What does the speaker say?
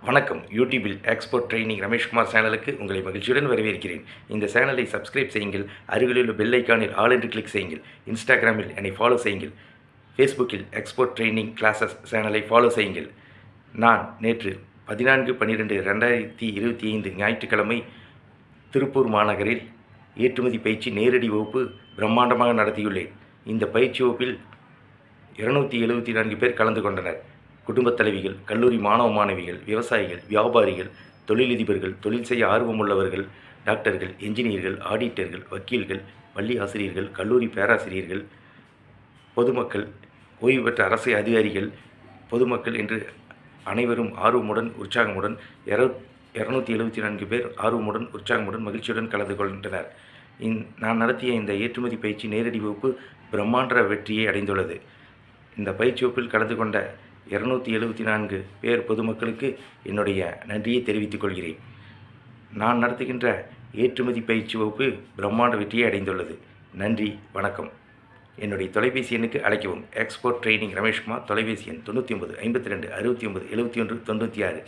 வணக்கம். யூடியூபில் export training Rameshkumar சேனலுக்கு உங்களை மகிழ்ச்சியுடன் வரவேற்கிறேன். இந்த சேனலை சப்ஸ்கிரைப் செய்யுங்கள். அருகிலுள்ள பெல் ஐக்கானில் ஆல் என்று கிளிக் செய்யுங்கள். இன்ஸ்டாகிராமில் என்னை ஃபாலோ செய்யுங்கள். ஃபேஸ்புக்கில் எக்ஸ்போர்ட் ட்ரெய்னிங் கிளாஸஸ் சேனலை ஃபாலோ செய்யுங்கள். நான் நேற்று 14/12/2025 ஞாயிற்றுக்கிழமை திருப்பூர் மாநகரில் ஏற்றுமதி பயிற்சி நேரடி வகுப்பு பிரம்மாண்டமாக நடத்தியுள்ளேன். இந்த பயிற்சி வகுப்பில் 274 பேர் கலந்து கொண்டனர். குடும்பத் தலைவிகள், கல்லூரி மாணவ மாணவிகள், விவசாயிகள், வியாபாரிகள், தொழிலதிபர்கள், தொழில் செய்ய ஆர்வமுள்ளவர்கள், டாக்டர்கள், என்ஜினியர்கள், ஆடிட்டர்கள், வக்கீல்கள், பள்ளி ஆசிரியர்கள், கல்லூரி பேராசிரியர்கள், பொதுமக்கள், ஓய்வு பெற்ற அரசு அதிகாரிகள், பொதுமக்கள் என்று அனைவரும் ஆர்வமுடன் உற்சாகமுடன் 274 பேர் ஆர்வமுடன் உற்சாகமுடன் மகிழ்ச்சியுடன் கலந்து கொண்டனர். நான் நடத்திய இந்த ஏற்றுமதி பயிற்சி நேரடி வகுப்பு பிரம்மாண்ட வெற்றியை அடைந்துள்ளது. இந்த பயிற்சி வகுப்பில் கலந்து கொண்ட 274 பேர் பொதுமக்களுக்கு என்னுடைய நன்றியை தெரிவித்துக் கொள்கிறேன். நான் நடத்துகின்ற ஏற்றுமதி பயிற்சி வகுப்பு பிரம்மாண்ட வெற்றியை அடைந்துள்ளது. நன்றி, வணக்கம். என்னுடைய தொலைபேசி எண்ணுக்கு அழைக்கவும். Export training Rameshkumar. தொலைபேசி எண் 99 52 69 71 96.